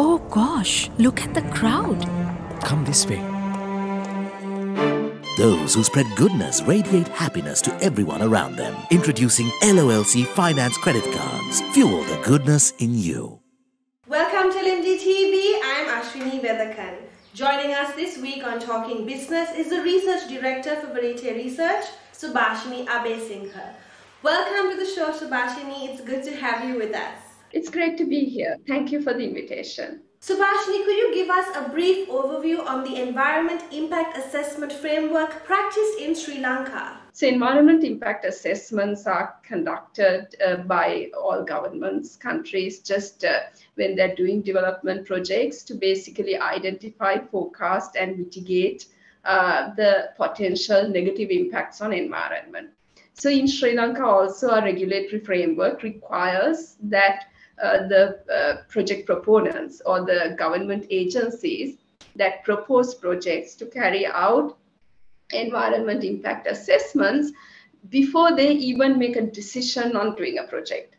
Oh gosh, look at the crowd. Come this way. Those who spread goodness radiate happiness to everyone around them. Introducing LOLC Finance Credit Cards. Fuel the goodness in you. Welcome to LMDtv. I'm Ashwini Vethakan. Joining us this week on Talking Business is the Research Director for Verité Research, Subhashini Abeysinghe. Welcome to the show, Subhashini. It's good to have you with us. It's great to be here. Thank you for the invitation. Subhashini, could you give us a brief overview on the Environment Impact Assessment Framework practiced in Sri Lanka? So environment impact assessments are conducted by all governments, countries, just when they're doing development projects to basically identify, forecast and mitigate the potential negative impacts on environment. So in Sri Lanka also a regulatory framework requires that the project proponents or the government agencies that propose projects to carry out environment impact assessments before they even make a decision on doing a project.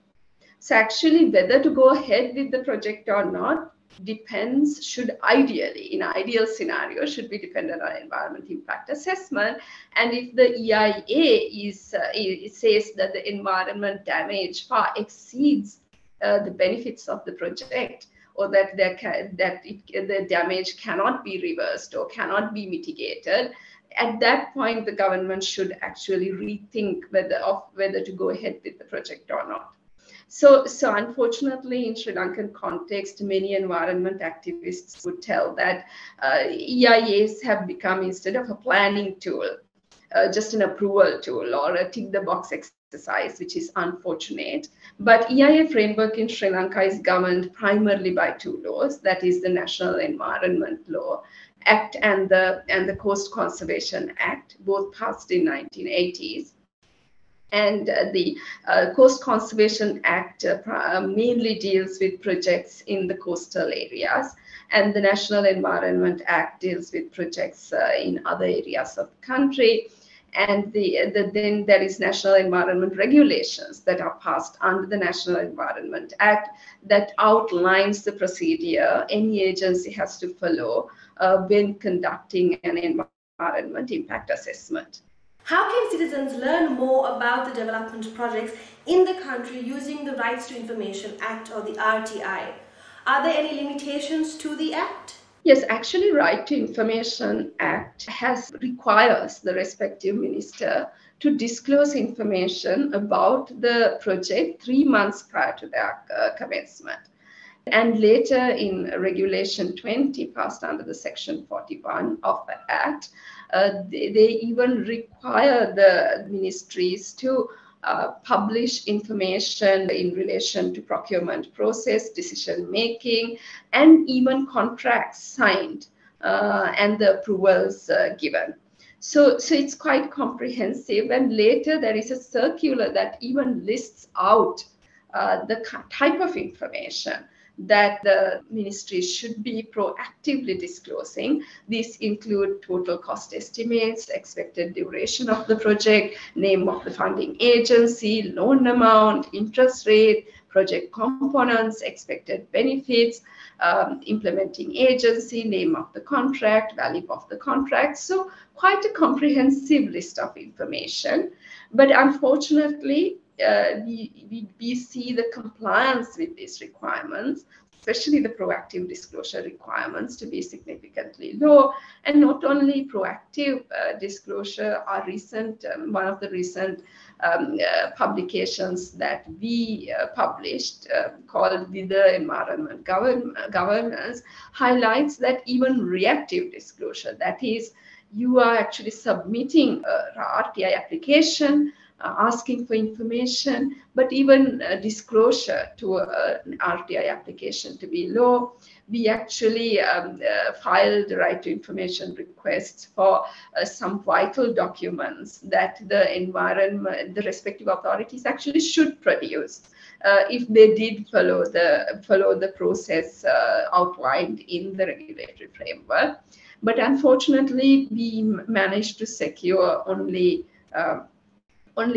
So actually whether to go ahead with the project or not depends, should ideally, in ideal scenario, should be dependent on environment impact assessment. And if the EIA it says that the environment damage far exceeds the benefits of the project, or that the damage cannot be reversed or cannot be mitigated, at that point the government should actually rethink whether to go ahead with the project or not. So unfortunately, in Sri Lankan context, many environment activists would tell that EIAs have become, instead of a planning tool, just an approval tool or a tick the box exercise, which is unfortunate. But EIA framework in Sri Lanka is governed primarily by two laws, that is the National Environment Law Act and the Coast Conservation Act, both passed in 1980s. And the Coast Conservation Act mainly deals with projects in the coastal areas, and the National Environment Act deals with projects in other areas of the country. And then there is National Environment Regulations that are passed under the National Environment Act that outlines the procedure any agency has to follow when conducting an environment impact assessment. How can citizens learn more about the development projects in the country using the Rights to Information Act or the RTI? Are there any limitations to the Act? Yes, actually, Right to Information Act requires the respective minister to disclose information about the project 3 months prior to their commencement. And later in Regulation 20, passed under the Section 41 of the Act, they even require the ministries to publish information in relation to procurement process, decision making, and even contracts signed and the approvals given. So it's quite comprehensive. And later there is a circular that even lists out the type of information that the ministry should be proactively disclosing. These include total cost estimates, expected duration of the project, name of the funding agency, loan amount, interest rate, project components, expected benefits, implementing agency, name of the contract, value of the contract. So quite a comprehensive list of information. But unfortunately, we see the compliance with these requirements, especially the proactive disclosure requirements, to be significantly low. And not only proactive disclosure, our one of the recent publications that we published called The Environment Governance highlights that even reactive disclosure, that is, you are actually submitting a RTI application, asking for information, but even disclosure to an RTI application to be low. We actually filed right to information requests for some vital documents that the respective authorities actually should produce if they did follow the process outlined in the regulatory framework. But unfortunately, we managed to secure only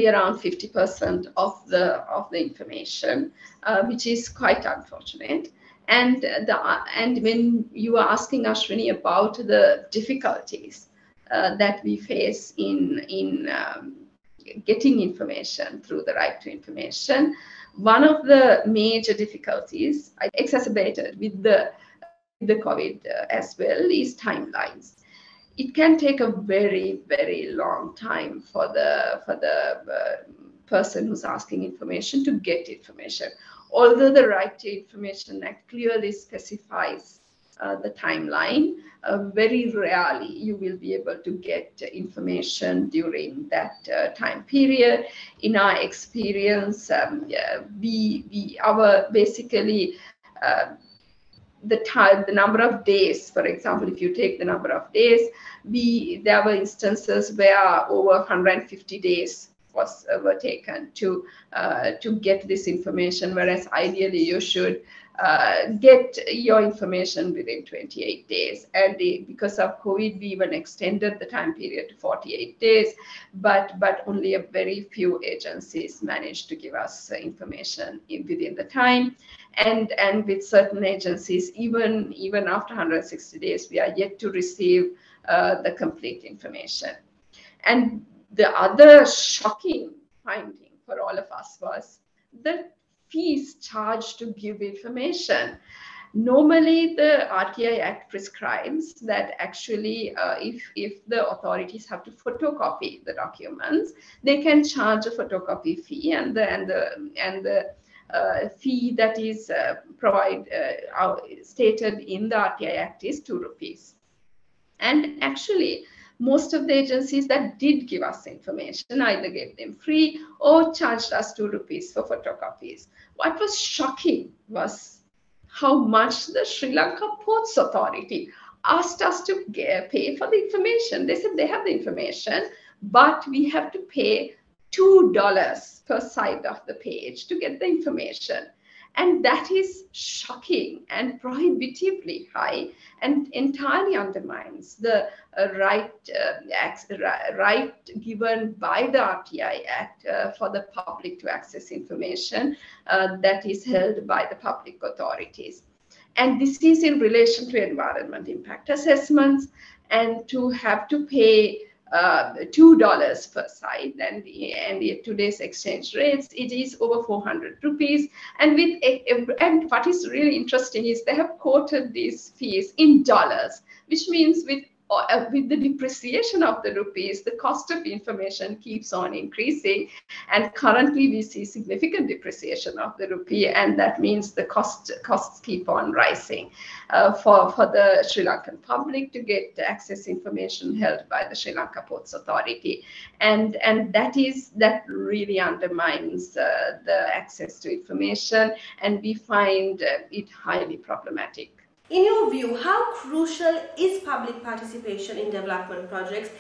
around 50% of the information, which is quite unfortunate. And when you are asking Ashwini about the difficulties that we face in getting information through the right to information, one of the major difficulties exacerbated with the COVID as well is timelines. It can take a very, very long time for the person who's asking information to get information. Although the Right to Information Act clearly specifies the timeline, very rarely you will be able to get information during that time period. In our experience, the number of days, for example, if you take the number of days, there were instances where over 150 days were taken to get this information, whereas ideally you should get your information within 28 days. And because of COVID, we even extended the time period to 48 days, but only a very few agencies managed to give us information within the time. And with certain agencies, even after 160 days, we are yet to receive the complete information. And the other shocking finding for all of us was the fees charged to give information. Normally, the RTI Act prescribes that actually, if the authorities have to photocopy the documents, they can charge a photocopy fee, and the fee that is stated in the RTI Act is ₹2. And actually, most of the agencies that did give us information either gave them free or charged us ₹2 for photocopies. What was shocking was how much the Sri Lanka Ports Authority asked us to pay for the information. They said they have the information, but we have to pay $2 per side of the page to get the information. And that is shocking and prohibitively high, and entirely undermines the right given by the RTI Act for the public to access information that is held by the public authorities. And this is in relation to environment impact assessments, and to have to pay $2 per side, and at today's exchange rates, it is over ₹400. And what is really interesting is they have quoted these fees in dollars, which means with the depreciation of the rupees, the cost of information keeps on increasing. And currently we see significant depreciation of the rupee, and that means the costs keep on rising for the Sri Lankan public to get access information held by the Sri Lanka Ports Authority. And that really undermines the access to information, and we find it highly problematic. In your view, how crucial is public participation in development projects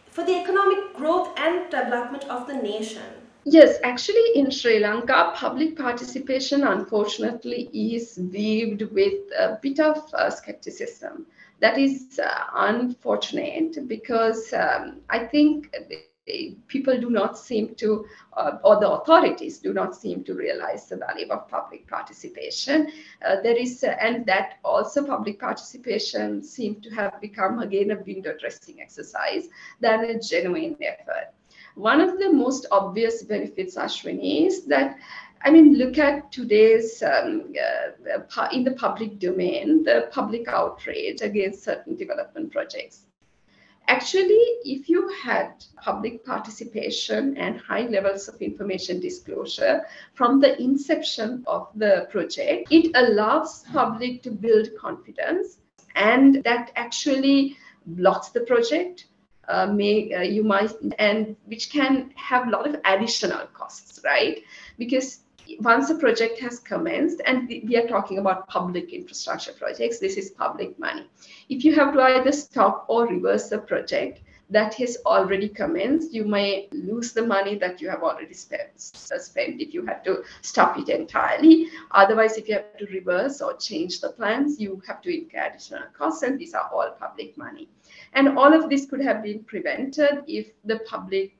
for the economic growth and development of the nation? Yes, actually in Sri Lanka, public participation unfortunately is viewed with a bit of skepticism. That is unfortunate, because I think people do not seem to, or the authorities do not seem to realize the value of public participation. And that also public participation seems to have become again a window dressing exercise than a genuine effort. One of the most obvious benefits, Ashwini, is that, I mean, look at today's, in the public domain, the public outrage against certain development projects. Actually, if you had public participation and high levels of information disclosure from the inception of the project, it allows public to build confidence, and that actually blocks the project, which can have a lot of additional costs, right? Because once a project has commenced, and we are talking about public infrastructure projects, this is public money. If you have to either stop or reverse the project that has already commenced, you may lose the money that you have already spent if you had to stop it entirely. Otherwise, if you have to reverse or change the plans, you have to incur additional costs, and these are all public money. And all of this could have been prevented if the public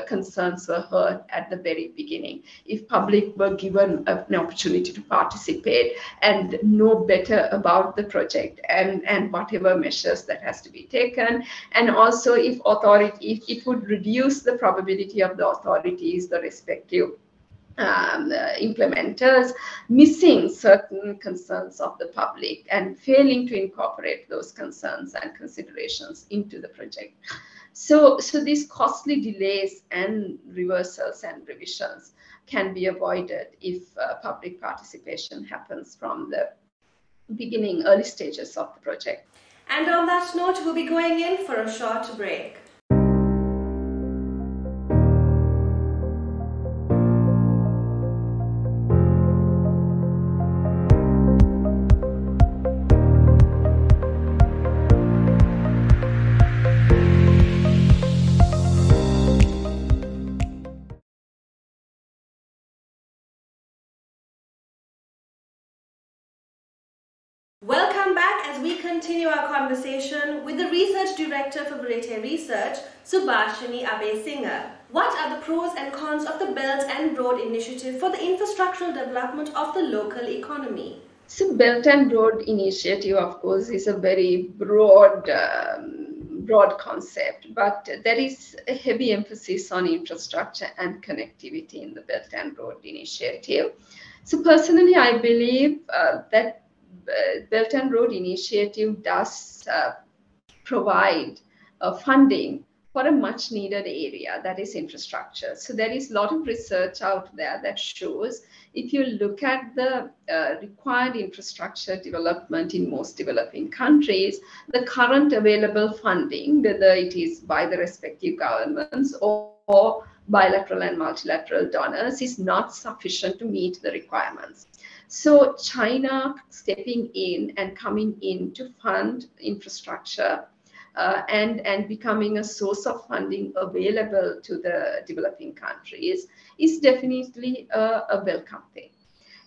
concerns were heard at the very beginning. If public were given an opportunity to participate and know better about the project and whatever measures that has to be taken, and also if it would reduce the probability of the authorities, the respective implementers, missing certain concerns of the public and failing to incorporate those concerns and considerations into the project. So these costly delays and reversals and revisions can be avoided if public participation happens from the beginning, early stages of the project. And on that note, we'll be going in for a short break. Welcome back as we continue our conversation with the Research Director for Verité Research, Subhashini Abeysinghe. What are the pros and cons of the Belt and Road Initiative for the infrastructural development of the local economy? So Belt and Road Initiative, of course, is a very broad concept, but there is a heavy emphasis on infrastructure and connectivity in the Belt and Road Initiative. So personally, I believe that Belt and Road Initiative does provide funding for a much needed area, that is infrastructure. So there is a lot of research out there that shows if you look at the required infrastructure development in most developing countries, the current available funding, whether it is by the respective governments or bilateral and multilateral donors, is not sufficient to meet the requirements. So China stepping in and coming in to fund infrastructure and becoming a source of funding available to the developing countries is definitely a welcome thing.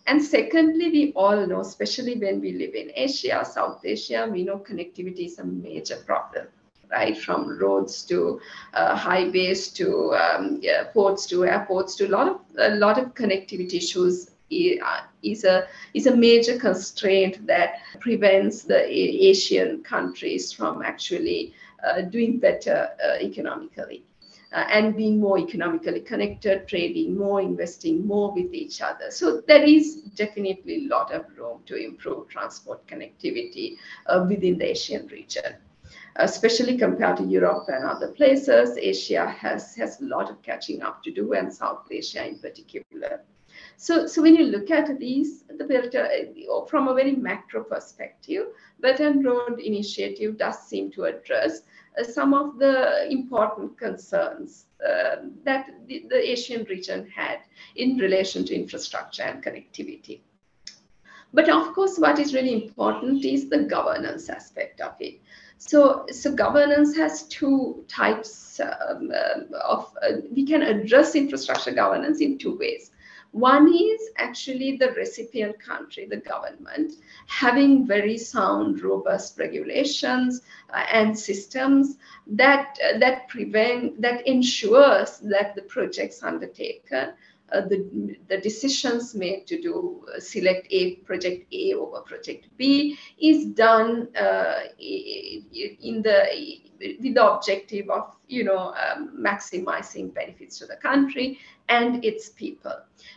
And secondly, we all know, especially when we live in Asia, South Asia, we know connectivity is a major problem, right? From roads to highways to ports to airports to a lot of connectivity issues is a major constraint that prevents the Asian countries from actually doing better economically and being more economically connected, trading more, investing more with each other. So there is definitely a lot of room to improve transport connectivity within the Asian region. Especially compared to Europe and other places, Asia has a lot of catching up to do, and South Asia in particular. So when you look at these, the Belt, from a very macro perspective, Belt and Road Initiative does seem to address some of the important concerns that the Asian region had in relation to infrastructure and connectivity. But of course, what is really important is the governance aspect of it. So governance has two types we can address infrastructure governance in two ways. One is actually the recipient country, the government, having very sound, robust regulations and systems that ensures that the projects undertaken, the decisions made to select project A over project B is done with the objective of maximizing benefits to the country and its people.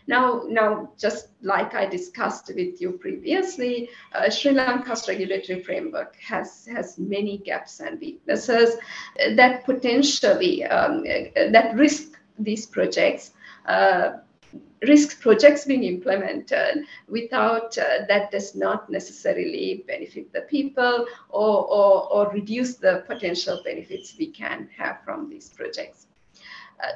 Now, just like I discussed with you previously, Sri Lanka's regulatory framework has many gaps and weaknesses that potentially that risk these projects. Risk projects being implemented without that does not necessarily benefit the people or reduce the potential benefits we can have from these projects.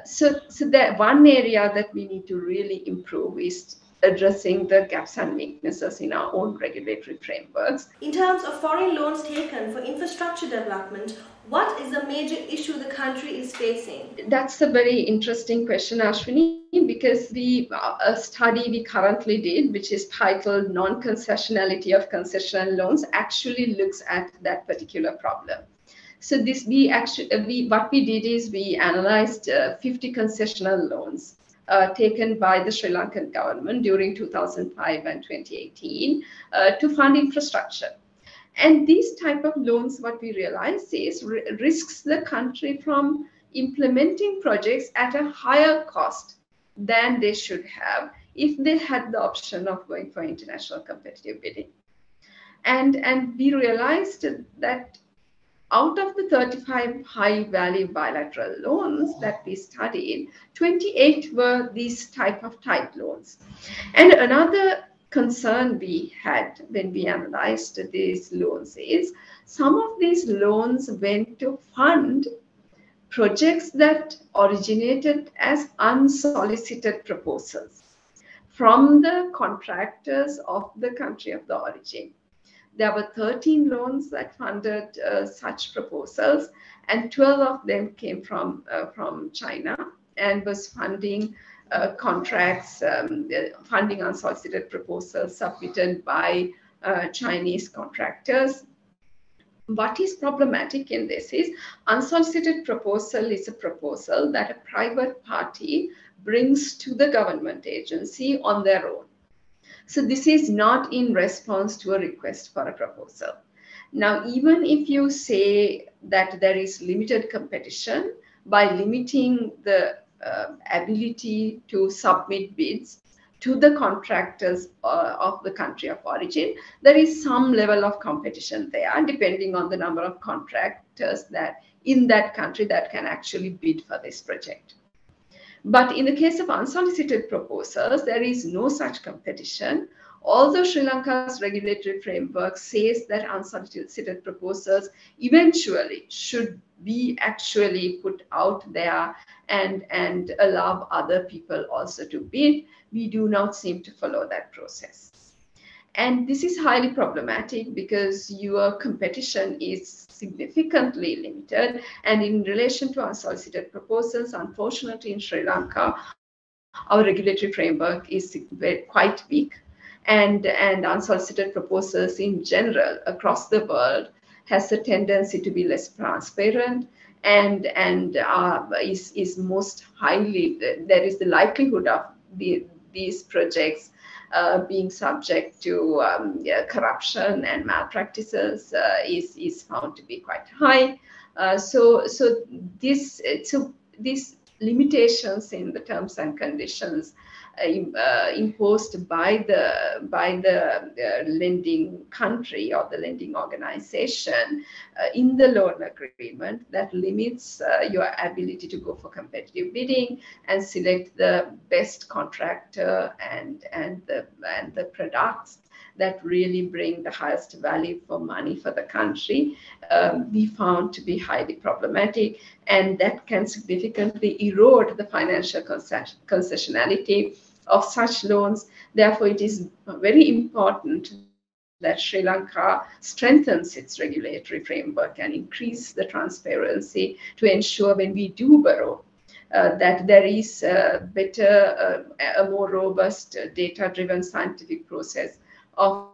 So that one area that we need to really improve is addressing the gaps and weaknesses in our own regulatory frameworks. In terms of foreign loans taken for infrastructure development, what is the major issue the country is facing? That's a very interesting question, Ashwini, because a study we currently did, which is titled Non-Concessionality of Concessional Loans, actually looks at that particular problem. So what we did is we analyzed 50 concessional loans taken by the Sri Lankan government during 2005 and 2018 to fund infrastructure. And these type of loans, what we realize is risks the country from implementing projects at a higher cost than they should have if they had the option of going for international competitive bidding. And we realized that out of the 35 high-value bilateral loans that we studied, 28 were these type of tight loans. And another concern we had when we analyzed these loans is some of these loans went to fund projects that originated as unsolicited proposals from the contractors of the country of the origin. There were 13 loans that funded such proposals, and 12 of them came from China and was funding contracts, funding unsolicited proposals submitted by Chinese contractors. What is problematic in this is unsolicited proposal is a proposal that a private party brings to the government agency on their own. So this is not in response to a request for a proposal. Now, even if you say that there is limited competition by limiting the ability to submit bids to the contractors of the country of origin, there is some level of competition there, depending on the number of contractors that in that country that can actually bid for this project. But in the case of unsolicited proposals, there is no such competition. Although Sri Lanka's regulatory framework says that unsolicited proposals eventually should be actually put out there and allow other people also to bid, we do not seem to follow that process. And this is highly problematic because your competition is significantly limited. And in relation to unsolicited proposals, unfortunately in Sri Lanka, our regulatory framework is quite weak. And unsolicited proposals in general across the world has a tendency to be less transparent and is most highly, there is the likelihood of these projects being subject to corruption and malpractices is found to be quite high. So these limitations in the terms and conditions imposed by the lending country or the lending organization in the loan agreement that limits your ability to go for competitive bidding and select the best contractor and the products that really bring the highest value for money for the country, we found to be highly problematic, and that can significantly erode the financial concessionality of such loans. Therefore, it is very important that Sri Lanka strengthens its regulatory framework and increase the transparency to ensure when we do borrow that there is a better, a more robust data-driven scientific process of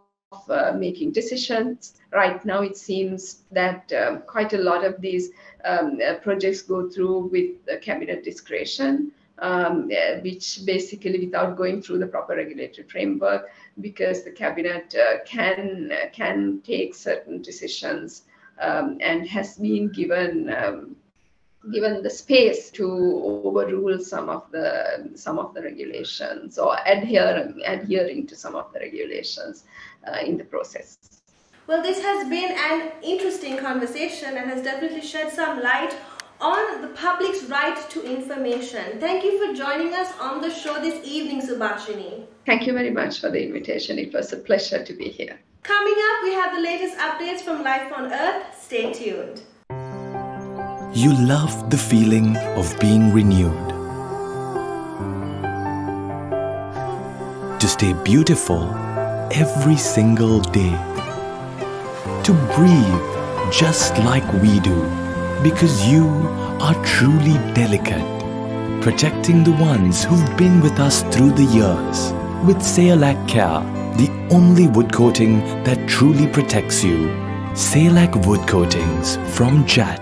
making decisions. Right now, it seems that quite a lot of these projects go through with cabinet discretion, which basically without going through the proper regulatory framework, because the cabinet can take certain decisions and has been given the space to overrule some of the regulations or adhering to some of the regulations in the process. Well, this has been an interesting conversation and has definitely shed some light on the public's right to information. Thank you for joining us on the show this evening, Subhashini. Thank you very much for the invitation. It was a pleasure to be here. Coming up, we have the latest updates from Life on Earth. Stay tuned. You love the feeling of being renewed. To stay beautiful every single day. To breathe just like we do. Because you are truly delicate. Protecting the ones who've been with us through the years. With Sayalac Care, the only wood coating that truly protects you. Select Wood Coatings from JAT.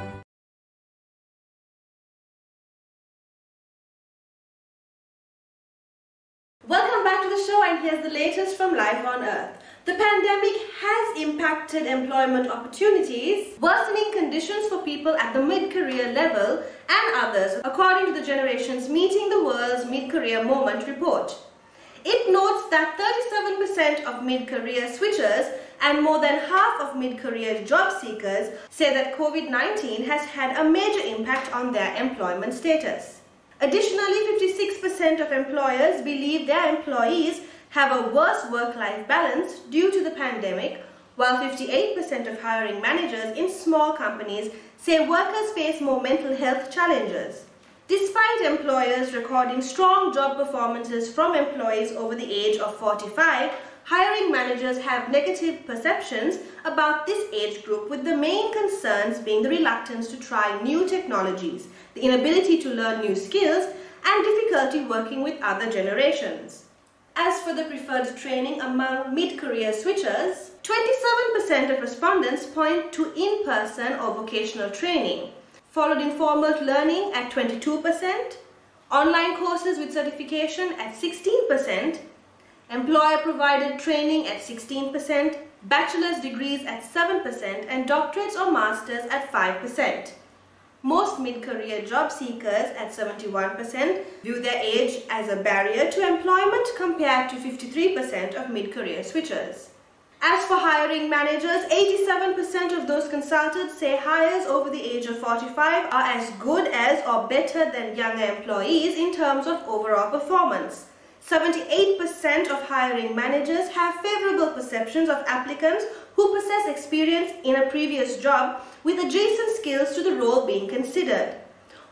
Welcome back to the show, and here's the latest from Life on Earth. The pandemic has impacted employment opportunities, worsening conditions for people at the mid-career level and others, according to the Generations Meeting the World's Mid-Career Moment report. It notes that 37% of mid-career switchers and more than half of mid-career job seekers say that COVID-19 has had a major impact on their employment status. Additionally, 56% of employers believe their employees have a worse work-life balance due to the pandemic, while 58% of hiring managers in small companies say workers face more mental health challenges. Despite employers recording strong job performances from employees over the age of 45, hiring managers have negative perceptions about this age group, with the main concerns being the reluctance to try new technologies, the inability to learn new skills, and difficulty working with other generations. As for the preferred training among mid-career switchers, 27% of respondents point to in-person or vocational training, followed informal learning at 22%, online courses with certification at 16%, employer-provided training at 16%, bachelor's degrees at 7%, and doctorates or masters at 5%. Most mid-career job seekers at 71% view their age as a barrier to employment, compared to 53% of mid-career switchers. As for hiring managers, 87% of those consulted say hires over the age of 45 are as good as or better than younger employees in terms of overall performance. 78% of hiring managers have favorable perceptions of applicants who possess experience in a previous job with adjacent skills to the role being considered.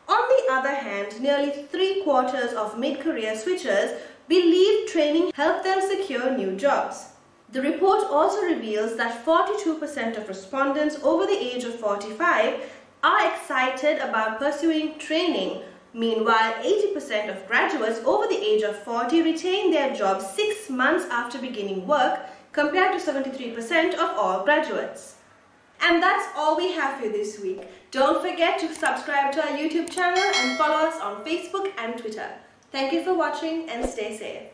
On the other hand, nearly 3/4 of mid-career switchers believe training helped them secure new jobs. The report also reveals that 42% of respondents over the age of 45 are excited about pursuing training. Meanwhile, 80% of graduates over the age of 40 retain their jobs 6 months after beginning work, compared to 73% of all graduates. And that's all we have for this week. Don't forget to subscribe to our YouTube channel and follow us on Facebook and Twitter. Thank you for watching, and stay safe.